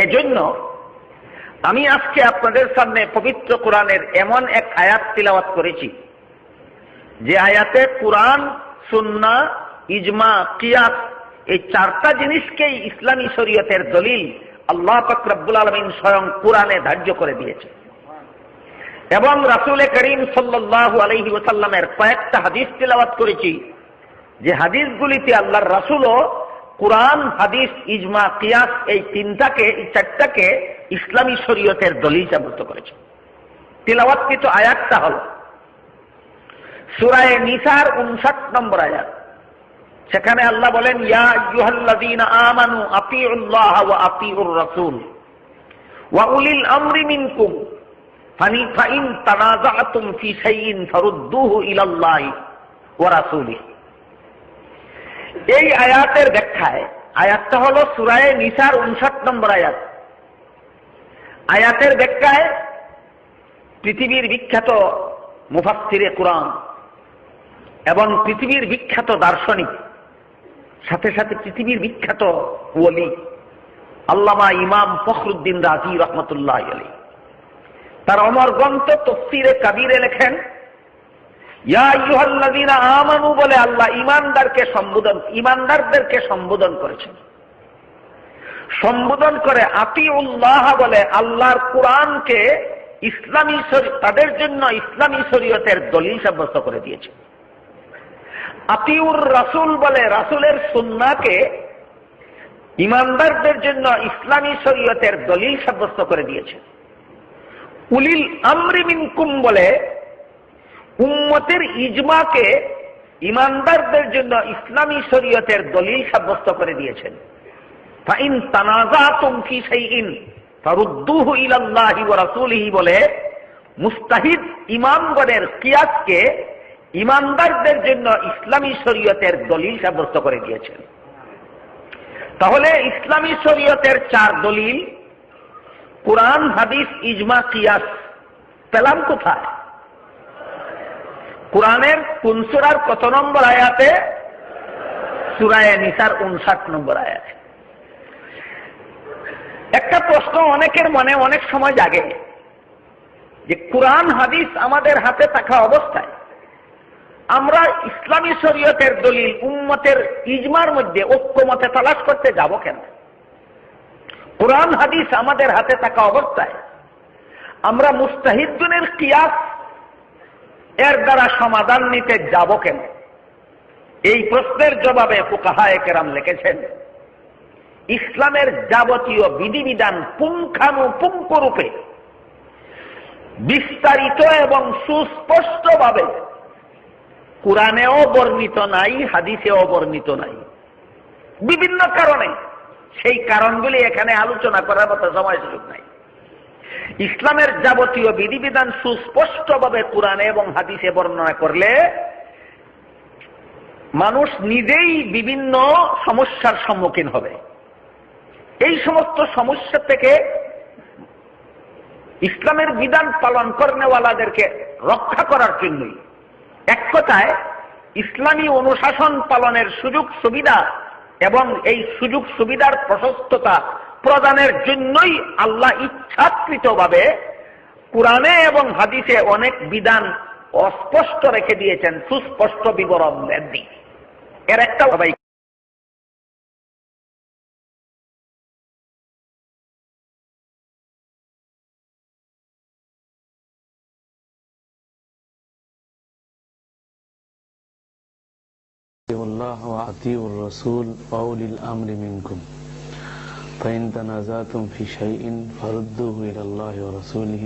এজন্য আমি আজকে আপনাদের সামনে পবিত্র কোরআনের এমন এক আয়াত তিলাওয়াত করেছি যে আয়াতে কোরআন, সুন্নাহ, ইজমা, কিয়াস এই চারটা জিনিসকেই ইসলামী শরীয়তের দলিল আল্লাহ পাক রব্বুল আলামিন স্বয়ং কোরআনে ধার্য করে দিয়েছে। এবং রাসূল করিম সাল্লাল্লাহু আলাইহি ওয়াসাল্লামের কয়েকটা হাদিস তিলাওয়াত করেছি যে হাদিসগুলিতে আল্লাহর রাসূলও কোরআন, হাদিস, ইজমা, কিয়াস এই চারটাকে ইসলামী শরীয়তের দলিল সাব্যস্ত করেছে। তিলাওয়াতকৃত আয়াতটা হল সূরা নিসার 59 নম্বর আয়াত। সেখানে আল্লাহ বলেন, ইয়া আইয়ুহাল্লাযীনা আমানু আতিউল্লাহ ওয়া আতিউর রাসূল ওয়া উলিল আমরি মিনকুম ফাইন তানাযাআতুম ফি শাইইন ফারুদ্দুহু ইলাল্লাহি ওয়া রাসূলিহি। এই আয়াতের ব্যাখ্যায়, আয়াতটা হলো সূরা নিসার 59 নম্বর আয়াত। আয়াতের ব্যাখ্যায় পৃথিবীর বিখ্যাত মুফাসসিরে কুরআন এবং পৃথিবীর বিখ্যাত দার্শনিক, সাথে সাথে পৃথিবীর বিখ্যাত ওলি আল্লামা ইমাম ফখরুদ্দিন রাজি রহমতুল্লাহ আলাইহি তার অমর গ্রন্থ তাফসীরে কাবীরে লেখেন, ইয়া আইয়ুহাল্লাযীনা আমানু বলে আল্লাহ ইমানদারদেরকে সম্বোধন করেছেন। সম্বোধন করে আতিউল্লাহ বলে আল্লাহর কোরআনকে তাদের জন্য ইসলামী শরীয়তের দলিল সাব্যস্ত করে দিয়েছে। আতিউর রাসূল বলে রাসূলের সুন্নাহকে ইমানদারদের জন্য ইসলামী শরীয়তের দলিল সাব্যস্ত করে দিয়েছে। উলিল আমরি মিনকুম বলে উম্মতের ইজমাকে ইমানদারদের জন্য ইসলামী শরীয়তের দলিল সাব্যস্ত করে দিয়েছেন। ফাইন তানাযাতুম ফি শাইইন ফারুদ্দুহু ইলাল্লাহি ওয়া রাসূলিহি বলে মুস্তাহিদ ইমামগণের কিয়াসকে ইমানদারদের জন্য ইসলামী শরীয়তের দলিল সাব্যস্ত করে দিয়েছেন। তাহলে ইসলামী শরীয়তের চার দলিল কোরআন, হাদিস, ইজমা, কিয়াস পেলাম কোথায়? কোরআনের কোন সূরার কত নম্বর আয়াতে? সূরা নিসার 59 নম্বর আয়াতে। একটা প্রশ্ন অনেকের মনে অনেক সময় জাগে যে কোরআন, হাদিস আমাদের হাতে থাকা অবস্থায় আমরা ইসলামী শরীয়তের দলিল উম্মতের ইজমার মধ্যে ঐক্যমতে তালাশ করতে যাব কেন? কোরআন, হাদিস আমাদের হাতে থাকা অবস্থায় আমরা মুস্তাহিদুনের কিয়াস এর দ্বারা সমাধান নিতে যাব কেন? এই প্রশ্নের জবাবে ফুকাহায়ে কেরাম লিখেছেন, ইসলামের যাবতীয় বিধিবিধান পুঙ্খানুপুঙ্খরূপে বিস্তারিত এবং সুস্পষ্টভাবে কোরআনেও বর্ণিত নাই, হাদিসেও বর্ণিত নাই। বিভিন্ন কারণে, সেই কারণগুলি এখানে আলোচনা করার মতো সময় সুযোগ নাই। ইসলামের যাবতীয় বিধিবিধান সুস্পষ্টভাবে কোরআনে এবং হাদিসে বর্ণনা করলে মানুষ নিজেই বিভিন্ন সমস্যার সম্মুখীন হবে। এই সমস্ত সমস্যা থেকে ইসলামের বিধান পালন করেনেওয়ালাদেরকে রক্ষা করার জন্যই, এক কথায় ইসলামী অনুশাসন পালনের সুযোগ সুবিধা এবং এই সুযোগ সুবিধার প্রশস্ততা প্রদানের জন্যই আল্লাহ ইচ্ছাকৃতভাবে কোরআনে এবং হাদিসে অনেক বিধান অস্পষ্ট রেখে দিয়েছেন, সুস্পষ্ট বিবরণ দেননি। এর একটা ভাই الله وأطيعوا الرسول وأولي الأمر منكم فإن تنازعتم في شيء فردوه إلى الله ورسوله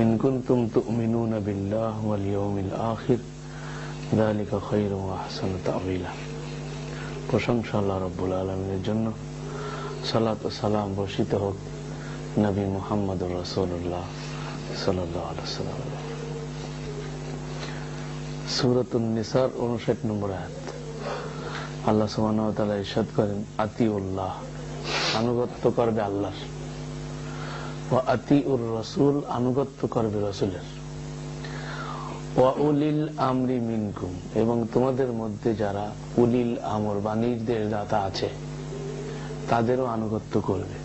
إن كنتم تؤمنون بالله واليوم الآخر ذلك خير وأحسن تأويلا। প্রশংসা আল্লাহ রাব্বুল আলামিনের জন্য, সালাত ও সালাম বর্ষিত হোক নবী মুহাম্মদুর রাসূলুল্লাহ সাল্লাল্লাহু আলাইহি ওয়াসাল্লাম। সূরাতুন নিসার 59 নম্বর আয়াত। আল্লাহ সুবহানাহু ওয়া তাআলা ইরশাদ করেন, আতিউল্লাহ আনুগত্য করবে আল্লাহর, ওয়া আতিউর রাসূল আনুগত্য করবে রাসূলের, ওয়া উলিল আমরি মিনকুম এবং তোমাদের মধ্যে যারা উলিল আমর বা নির্দেশদাতা আছে তাদেরও আনুগত্য করবে।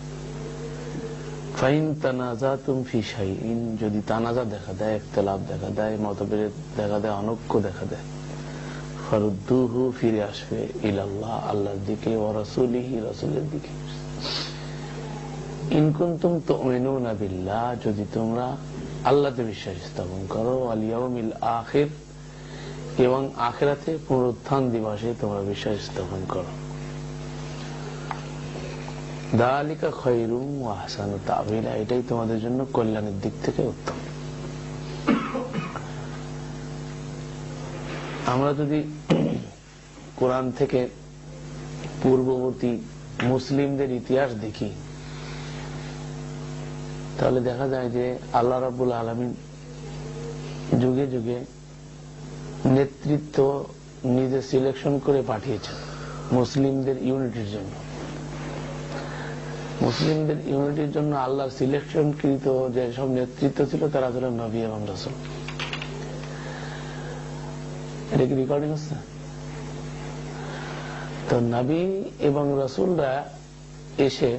ফাইন তানাজাতুম ফি শাইইন, যদি তানাজা দেখা দেয়, ইখতিলাফ দেখা দেয়, মতবিরোধ দেখা দেয়, অনৈক্য দেখা দেয়, ফারুদ্দুহু, ফিরে আসবে ইলাল্লাহ, আল্লাহর দিকে, ওয়া রাসূলিহি, রাসূলের দিকে। ইন কুনতুম তুমিনুনা বিল্লাহ, যদি তোমরা আল্লাহতে বিশ্বাস স্থাপন করো, ওয়াল ইয়াউমিল আখির, এবং আখিরাতে পুনরুত্থান দিবসে তোমরা বিশ্বাস স্থাপন করো। যালিকা খায়রুম ওয়া আহসানু তা'ওয়িলা, এটাই তোমাদের জন্য কল্যাণের দিক থেকে উত্তম। আমরা যদি কোরআন থেকে পূর্ববর্তী মুসলিমদের ইতিহাস দেখি, তাহলে দেখা যায় যে আল্লাহ রাব্বুল আলামিন যুগে যুগে নেতৃত্ব নিজে সিলেকশন করে পাঠিয়েছেন মুসলিমদের ইউনিটির জন্য। মুসলিমদের ইউনিটির জন্য আল্লাহর সিলেকশনকৃত যে সব নেতৃত্ব ছিল তারা ছিল নবী এবং রাসূল। এটা কি রেকর্ডিং হচ্ছে? তো নবী এবং রাসূলরা এসে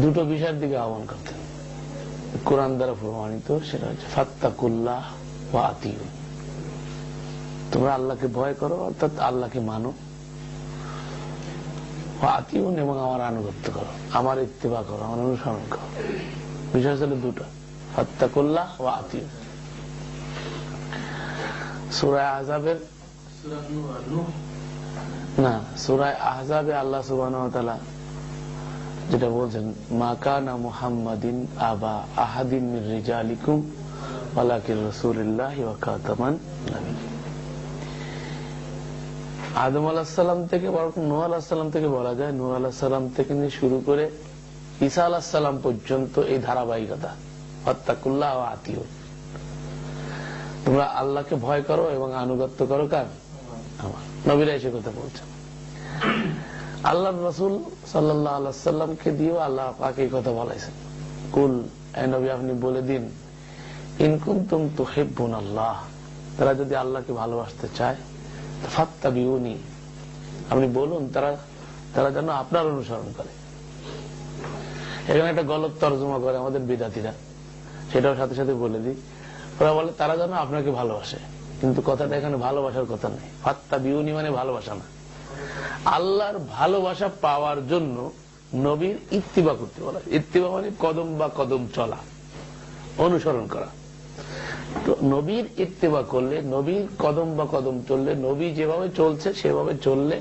দুটো বিষয়ের দিকে আহ্বান করতেন, কোরআন দ্বারা প্রমাণিত, সেটা হচ্ছে ফাত্তাকুল্লাহ ওয়া আতিউন, তোমরা আল্লাহকে ভয় করো, অর্থাৎ আল্লাহকে মানো, ওয়া আতিউন, এবং আমার আনুগত্য করো, আমার ইত্তেবা করো, আমার অনুসরণ করো। বিষয় ছিল দুটো, ফাত্তাকুল্লাহ ওয়া আতিউন। সূরা আহজাবের সূরা আহজাবে আল্লাহ সুবহানাহু ওয়া তাআলা যেটা বলছেন, মা কানা মুহাম্মাদিন আবা আহাদিন মির রিজালিকুম ওয়ালাকিন রাসূলুল্লাহি ওয়া খাতামান নাবিয়্যিন। আদম আলাইহিস সালাম থেকে নূহ আলাইহিস সালাম থেকে বলা যায়, নূহ আলাইহিস সালাম থেকে নিয়ে শুরু করে ঈসা আলাইহিস সালাম পর্যন্ত এই ধারাবাহিকতা, ফাত্তাকুল্লাহ ওয়া আতিউন, তোমরা আল্লাহকে ভয় করো এবং আনুগত্য করো কার? আমার। নবীরা এসে কথা বলছেন। আল্লাহর রাসূল সাল্লাল্লাহু আলাইহি ওয়াসাল্লামকে দিয়েও আল্লাহ পাক এই কথা বলেছেন, কুল, হে নবী আপনি বলে দিন, ইন কুনতুম তুহিব্বুনাল্লাহ, তারা যদি আল্লাহকে ভালোবাসতে চায়, ফাত্তাবিউনি, আপনি বলুন তারা যেন আপনার অনুসরণ করে। এখানে একটা গলত তরজমা করে আমাদের বিদাতীরা, সেটাও সাথে সাথে বলে দিই। ওরা বলে তারা যেন আপনাকে ভালোবাসে, কিন্তু কথাটা এখানে ভালোবাসার কথা নেই। ফাত্তাবিউনি মানে ভালোবাসা না, আল্লাহর ভালোবাসা পাওয়ার জন্য নবীর ইত্তিবা করতে বলা। ইত্তিবা মানে কদম বা কদম চলা, অনুসরণ করা। তো নবীর ইত্তিবা করলে, নবীর কদম বা কদম চললে, নবী যেভাবে চলছে সেভাবে চললে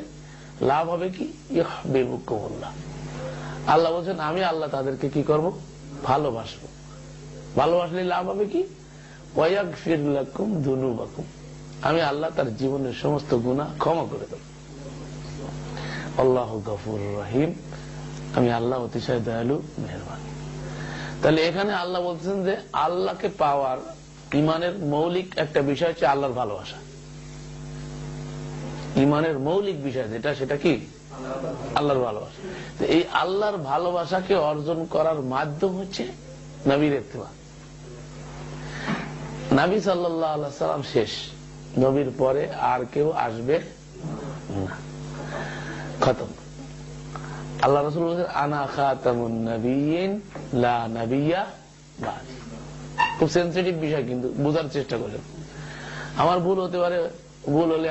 লাভ হবে কি? ইউহিব্বুকুমুল্লাহ, আল্লাহ বলছেন আমি আল্লাহ তাদেরকে কি করব? ভালোবাসবো। ভালোবাসলে লাভ হবে কি? ওয়ায়াগফির লাকুম যুনুবাকুম, আমি আল্লাহ তার জীবনের সমস্ত গুনাহ ক্ষমা করে দেব। আল্লাহু গফুরুর রহিম, আমি আল্লাহ অতিশয় দয়ালু মেহেরবান। তাহলে এখানে আল্লাহ বলছেন যে আল্লাহকে পাওয়ার ইমানের মৌলিক একটা বিষয় হচ্ছে আল্লাহর ভালোবাসা। ইমানের মৌলিক বিষয় যেটা, সেটা কি? আল্লাহর ভালোবাসা। এই আল্লাহর ভালোবাসাকে অর্জন করার মাধ্যম হচ্ছে নবীর ইত্তিবা। নবী সাল্লাল্লাহু আলাইহি সাল্লাম শেষ, নবীর পরে আর কেউ আসবে না, খতম। আল্লাহ রাসূল বলেছেন আনা খাতামুন নবিয়্যিন লা নবিয়্যা বাদি। খুব সেনসিটিভ বিষয়, কিন্তু বোঝার চেষ্টা করেন। আমার ভুল হতে পারে, ভুল হলে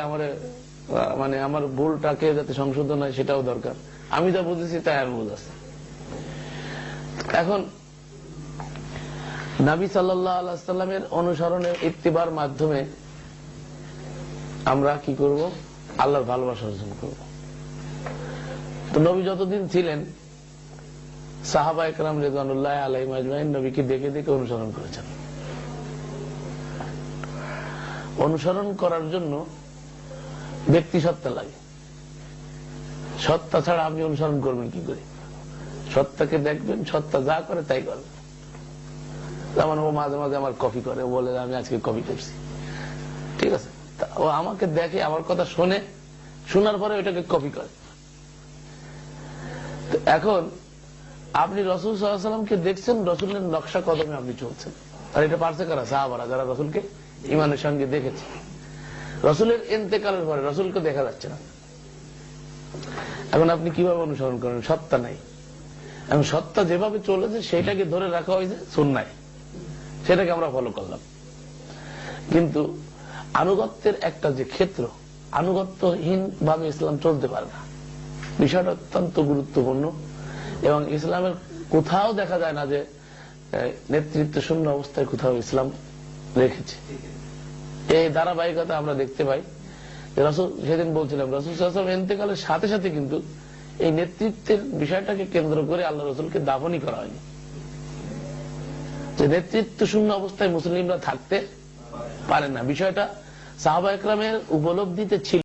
আমার ভুলটাকে যাতে সংশোধন হয় সেটাও দরকার। আমি যা বুঝেছি তাই আমি বুঝাচ্ছি। এখন নবী সাল্লাল্লাহু আলাইহি সাল্লামের অনুসরণের ইত্তিবার মাধ্যমে আমরা কি করব? আল্লাহর ভালোবাসা অর্জন করব। তো নবী যতদিন ছিলেন, সাহাবা ইকরাম রিদওয়ানুল্লাহি আলাইহিম আজমাইন নবীকে দেখে দেখে অনুসরণ করেছেন। অনুসরণ করার জন্য ব্যক্তি সত্তা লাগে। সত্তা ছাড়া আপনি অনুসরণ করবেন কি করে? সত্তাকে দেখবেন, সত্তা যা করে তাই করবেন। যেমন ও মাঝে মাঝে আমার কপি করে, বলে আমি আজকে কপি করছি, ঠিক আছে? ও আমাকে দেখে, আমার কথা শোনে, শোনার পরে ওইটাকে কপি করে। এখন আপনি রাসূল সাল্লাল্লাহু আলাইহি ওয়াসাল্লামকে দেখছেন, রাসূলের নকশা কদমে আপনি চলছেন। আর এটা পারছে কারা? সাহাবারা, যারা রাসূলকে ঈমানের সঙ্গে দেখেছে। রাসূলের ইন্তেকালের পরে রাসূলকে দেখা যাচ্ছে না। এখন আপনি কিভাবে অনুসরণ করেন? সত্তা নাই, এবং সত্তা যেভাবে চলেছে সেটাকে ধরে রাখা হয়েছে সুন্নায়, সেটাকে আমরা ফলো করলাম। কিন্তু আনুগত্যের একটা যে ক্ষেত্র, আনুগত্যহীন ভাবে ইসলাম চলতে পারে না, বিষয়টা অত্যন্ত গুরুত্বপূর্ণ। এবং ইসলামের কোথাও দেখা যায় না যে নেতৃত্ব শূন্য অবস্থায় কোথাও ইসলাম রেখেছে। এই ধারাবাহিকতা আমরা দেখতে পাই। রাসূল, সেদিন বলছিলাম, রাসূল সাল্লাল্লাহু আলাইহি ওয়াসাল্লাম ইন্তেকালের সাথে সাথে কিন্তু এই নেতৃত্বের বিষয়টাকে কেন্দ্র করে আল্লাহ রাসূলকে দাফনই করা হয়নি। যে নেতৃত্ব শূন্য অবস্থায় মুসলিমরা থাকতে পারে না, বিষয়টা সাহাবা একরামের উপলব্ধিতে ছিল।